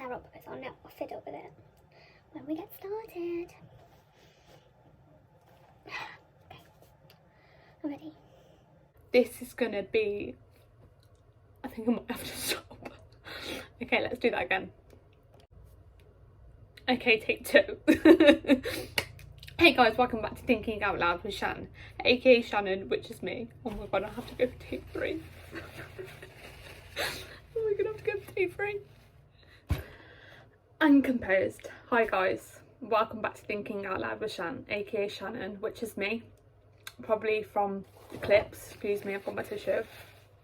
hair up because I'll not fiddle with it when we get started. Okay, I'm ready. This is gonna be, I think I might have to stop. Okay, let's do that again. Okay, take 2. Hey guys, welcome back to Thinking Out Loud with Shan, aka Shannon, which is me. Oh my god, I have to go for take 3. Oh my god, I have to go for take 3. Uncomposed. Hi guys, welcome back to Thinking Out Loud with Shan, aka Shannon, which is me. Probably from the clips. Excuse me, I've got my tissue.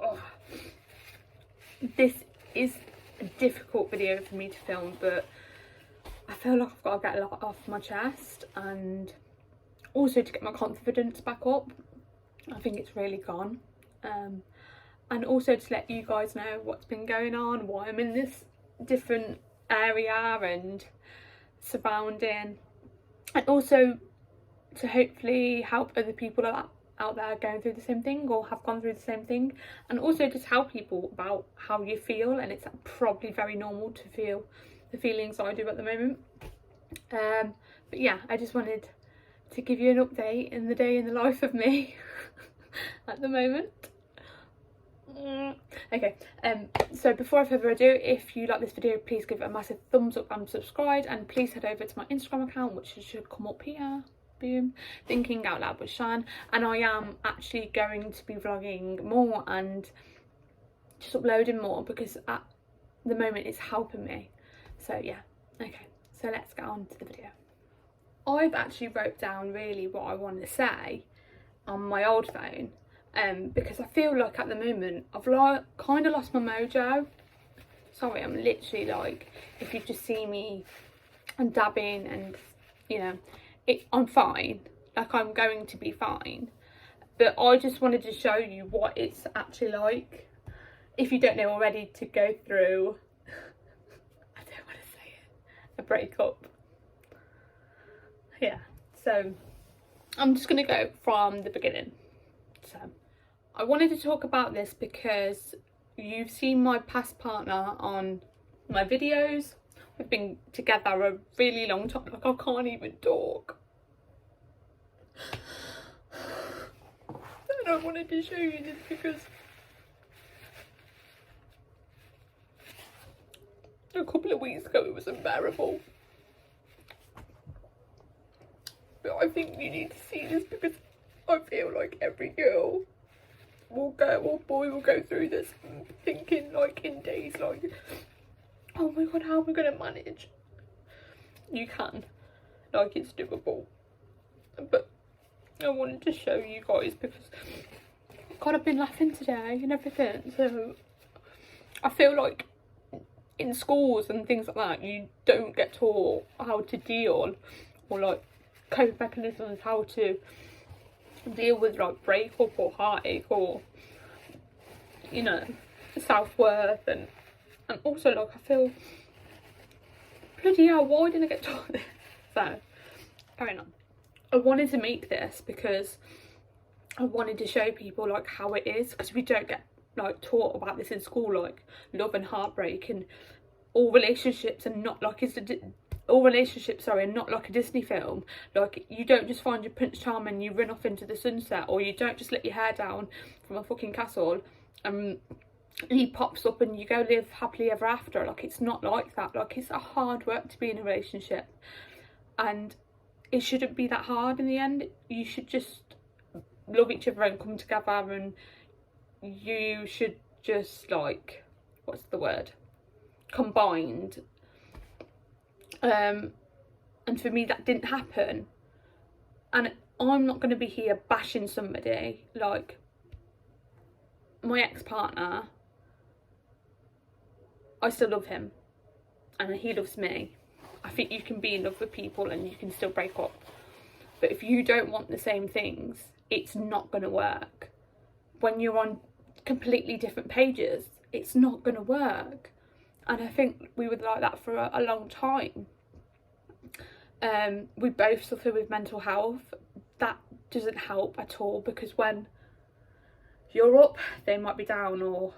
Oh. This is a difficult video for me to film, but I feel like I've got to get a lot off my chest, and also to get my confidence back up. I think it's really gone. And also to let you guys know what's been going on, why I'm in this different area and surrounding, and also to hopefully help other people out there going through the same thing or have gone through the same thing, and also to tell people about how you feel, and it's probably very normal to feel the feelings I do at the moment. But yeah, I just wanted to give you an update in the day in the life of me at the moment. Okay, so before further ado, if you like this video, please give it a massive thumbs up and subscribe, and please head over to my Instagram account, which should come up here. Boom, Thinking Out Loud with Shan. And I am actually going to be vlogging more and just uploading more, because at the moment it's helping me. So yeah, okay, so let's get on to the video. I've actually wrote down really what I want to say on my old phone, because I feel like at the moment I've kind of lost my mojo. Sorry, I'm literally like, if you just see me, I'm dabbing, and you know, I'm fine, like I'm going to be fine, but I just wanted to show you what it's actually like, if you don't know already, to go through a breakup. Yeah, so I'm just gonna go from the beginning. So I wanted to talk about this because you've seen my past partner on my videos. We've been together a really long time, like I can't even talk. And I wanted to show you this because a couple of weeks ago it was unbearable. But I think you need to see this because I feel like every girl will go, or boy will go through this, thinking like in days like, oh my god, how am I going to manage? You can, like, it's doable. But I wanted to show you guys because God, I've been laughing today and everything. So I feel like in schools and things like that, you don't get taught how to deal, or like coping mechanisms, how to deal with like breakup or heartache, or you know, self-worth, and also like I feel, bloody hell, why didn't I get taught this? So carrying on, I wanted to make this because I wanted to show people like how it is, because we don't get like taught about this in school, like love and heartbreak, and all relationships are not like not like a Disney film. Like, you don't just find your Prince Charming and you run off into the sunset, or you don't just let your hair down from a fucking castle and he pops up and you go live happily ever after. Like, it's not like that. Like, it's a hard work to be in a relationship, and it shouldn't be that hard in the end. You should just love each other and come together, and you should just, like, what's the word, combined. And for me that didn't happen, and I'm not going to be here bashing somebody. Like, my ex-partner, I still love him and he loves me. I think you can be in love with people and you can still break up, but if you don't want the same things, it's not going to work. When you're on completely different pages, it's not going to work. And I think we were like that for a long time. We both suffer with mental health. That doesn't help at all, because when you're up, they might be down, or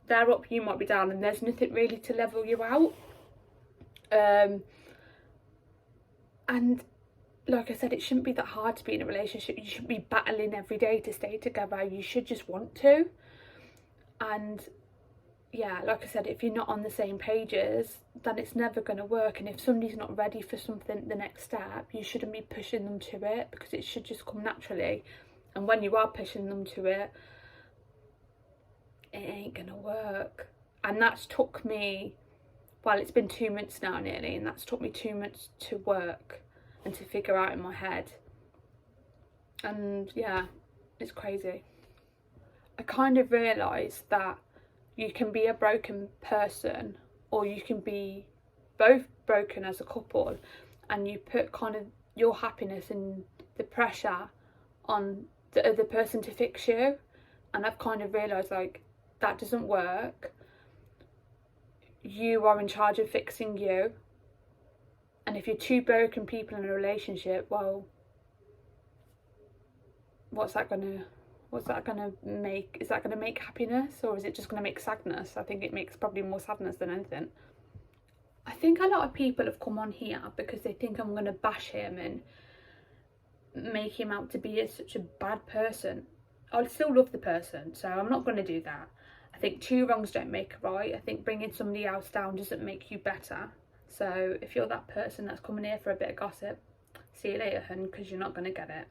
they're up, you might be down, and there's nothing really to level you out. And like I said, it shouldn't be that hard to be in a relationship. You shouldn't be battling every day to stay together. You should just want to. And yeah, like I said, if you're not on the same pages, then it's never going to work. And if somebody's not ready for something, the next step, you shouldn't be pushing them to it, because it should just come naturally. And when you are pushing them to it, it ain't going to work. And that's took me, well, it's been 2 months now nearly, and that's took me 2 months to work and to figure out in my head. And yeah, it's crazy. I kind of realised that you can be a broken person, or you can be both broken as a couple, and you put kind of your happiness and the pressure on the other person to fix you. And I've kind of realised, like, that doesn't work. You are in charge of fixing you. And if you're two broken people in a relationship, well, what's that gonna make? Is that gonna make happiness, or is it just gonna make sadness? I think it makes probably more sadness than anything. I think a lot of people have come on here because they think I'm gonna bash him and make him out to be such a bad person. I still love the person, so I'm not gonna do that. I think two wrongs don't make a right. I think bringing somebody else down doesn't make you better. So if you're that person that's coming here for a bit of gossip, see you later, hun, because you're not going to get it.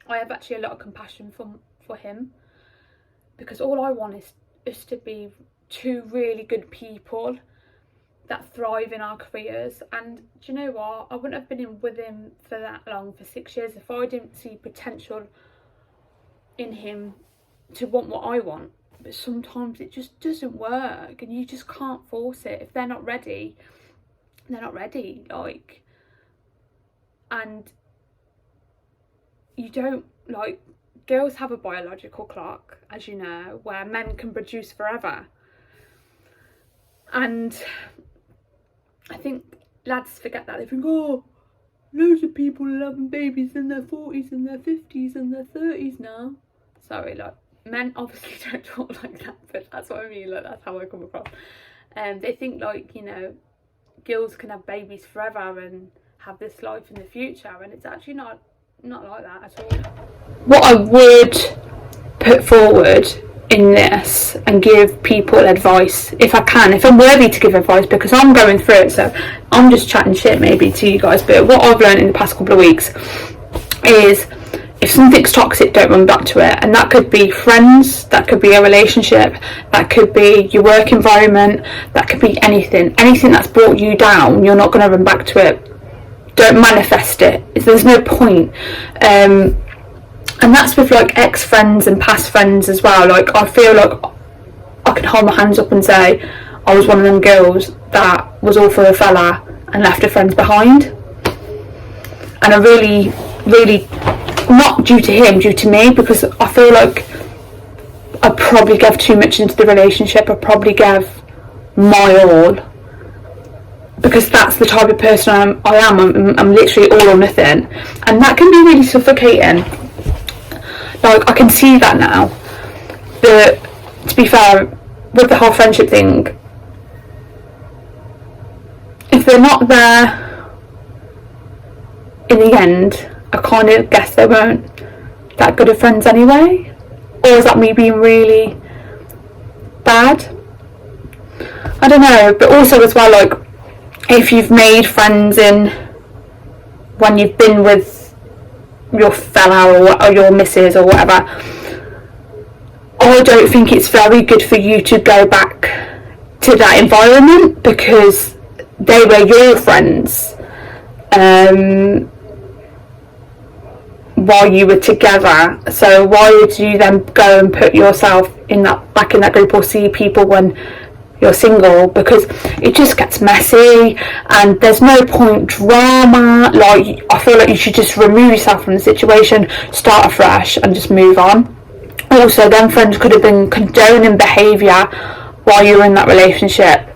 I have actually a lot of compassion for him, because all I want is us to be two really good people that thrive in our careers. And do you know what? I wouldn't have been with him for that long, for 6 years, if I didn't see potential in him to want what I want. But sometimes it just doesn't work, and you just can't force it. If they're not ready, they're not ready, like. And you don't, like, girls have a biological clock, as you know, where men can produce forever. And I think lads forget that. They think, oh, loads of people are having babies in their 40s and their 50s and their 30s now. Sorry, like, men obviously don't talk like that, but that's what I mean, like, that's how I come across. They think, like, you know, girls can have babies forever and have this life in the future, and it's actually not like that at all. What I would put forward in this and give people advice, if I can, if I'm worthy to give advice, because I'm going through it, so I'm just chatting shit maybe to you guys, but what I've learned in the past couple of weeks is, if something's toxic, don't run back to it. And that could be friends, that could be a relationship, that could be your work environment, that could be anything that's brought you down. You're not going to run back to it. Don't manifest it. There's no point. And that's with, like, ex-friends and past friends as well. Like, I feel like I can hold my hands up and say I was one of them girls that was all for a fella and left her friends behind. And I really, not due to him, due to me, because I feel like I probably gave too much into the relationship. I probably gave my all, because that's the type of person I am. I'm literally all or nothing, and that can be really suffocating. Like, I can see that now. But to be fair, with the whole friendship thing, if they're not there in the end, I kind of guess they weren't that good of friends anyway. Or is that me being really bad? I don't know. But also as well, like, if you've made friends when you've been with your fella or your missus or whatever, I don't think it's very good for you to go back to that environment, because they were your friends while you were together. So why would you then go and put yourself back in that group, or see people when you're single? Because it just gets messy, and there's no point drama. Like, I feel like you should just remove yourself from the situation, start afresh, and just move on. Also, then friends could have been condoning behaviour while you were in that relationship.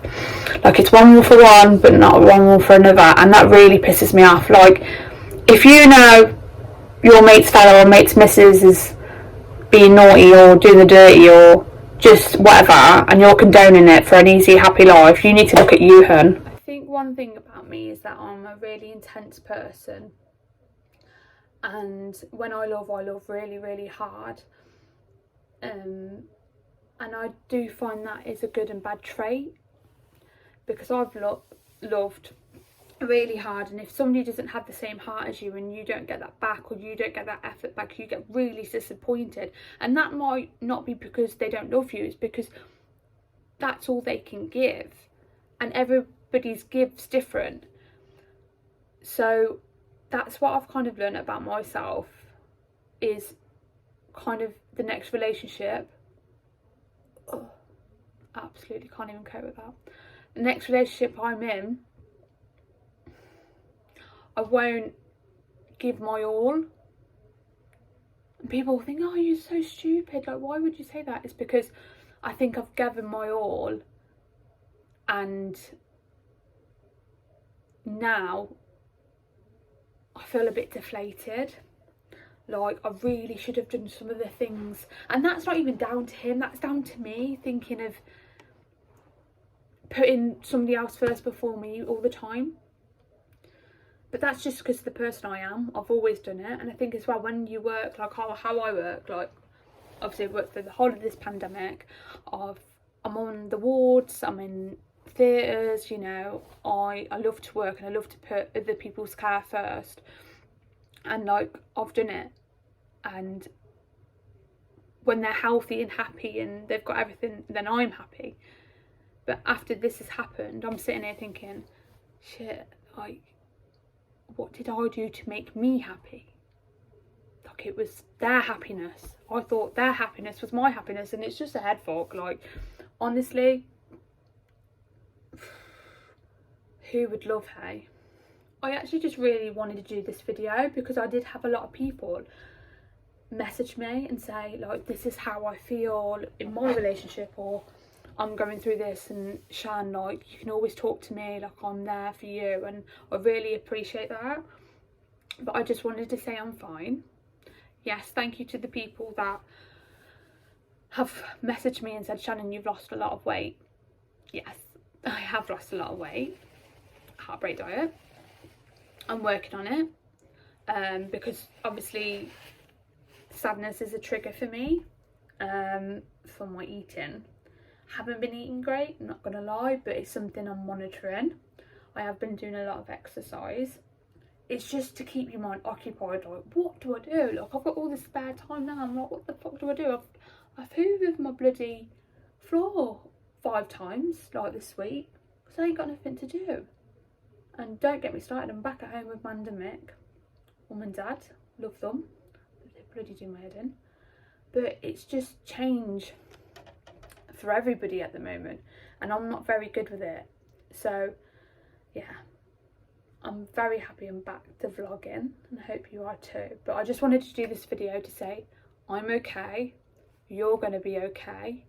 Like, it's one rule for one, but not one rule for another, and that really pisses me off. Like, if you know your mate's fella or mate's missus is being naughty or doing the dirty or just whatever, and you're condoning it for an easy, happy life, you need to look at you, hun. I think one thing about me is that I'm a really intense person, and when I love really, really hard. And I do find that is a good and bad trait, because I've loved really hard, and if somebody doesn't have the same heart as you and you don't get that back, or you don't get that effort back, you get really disappointed. And that might not be because they don't love you, it's because that's all they can give, and everybody's give's different. So that's what I've kind of learned about myself, is kind of the next relationship, absolutely can't even cope with that. The next relationship I'm in, I won't give my all. And people think, oh, you're so stupid, like, why would you say that? It's because I think I've given my all, and now I feel a bit deflated. Like, I really should have done some of the things, and that's not even down to him, that's down to me thinking of putting somebody else first before me all the time. But that's just because of the person I am. I've always done it. And I think as well, when you work, like how I work, like obviously I've worked through the whole of this pandemic, I'm on the wards, I'm in theatres, you know, I love to work, and I love to put other people's care first. And like, I've done it, and when they're healthy and happy and they've got everything, then I'm happy. But after this has happened, I'm sitting here thinking, shit, like, what did I do to make me happy? Like, it was their happiness. I thought their happiness was my happiness, and it's just a head fuck. Like, honestly, who would love hay? I actually just really wanted to do this video because I did have a lot of people message me and say, like, this is how I feel in my relationship, or I'm going through this, and Shan, like, you can always talk to me, like, I'm there for you, and I really appreciate that. But I just wanted to say I'm fine. Yes, thank you to the people that have messaged me and said, Shannon, you've lost a lot of weight. Yes, I have lost a lot of weight. Heartbreak diet. I'm working on it, because obviously sadness is a trigger for me, for my eating. Haven't been eating great, not gonna lie, but it's something I'm monitoring. I have been doing a lot of exercise. It's just to keep your mind occupied. Like, what do I do? Like, I've got all this spare time now. I'm like, what the fuck do I do? I've hoovered my bloody floor 5 times, like, this week, because I ain't got nothing to do. And don't get me started, I'm back at home with Manda Mick, mum and dad, love them, they bloody do my head in. But it's just change for everybody at the moment, and I'm not very good with it. So yeah, I'm very happy I'm back to vlogging, and I hope you are too. But I just wanted to do this video to say I'm okay, you're going to be okay,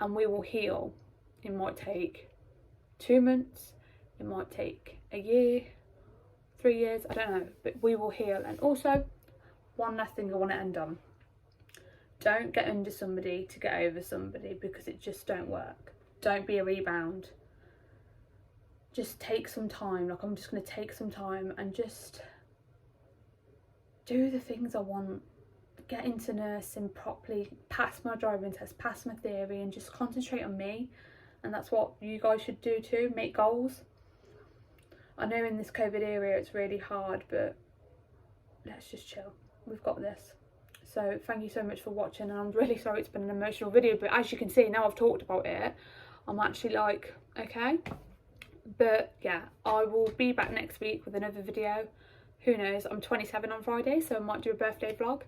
and we will heal. It might take 2 months, it might take a year, 3 years, I don't know, but we will heal. And also, one last thing I want to end on. Don't get under somebody to get over somebody, because it just don't work. Don't be a rebound. Just take some time. Like, I'm just going to take some time and just do the things I want. Get into nursing properly, pass my driving test, pass my theory, and just concentrate on me. And that's what you guys should do too, make goals. I know in this COVID era it's really hard, but let's just chill. We've got this. So thank you so much for watching, and I'm really sorry it's been an emotional video, but as you can see, now I've talked about it, I'm actually like, okay. But yeah, I will be back next week with another video. Who knows, I'm 27 on Friday, so I might do a birthday vlog.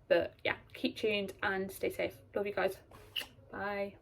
But yeah, keep tuned and stay safe. Love you guys. Bye.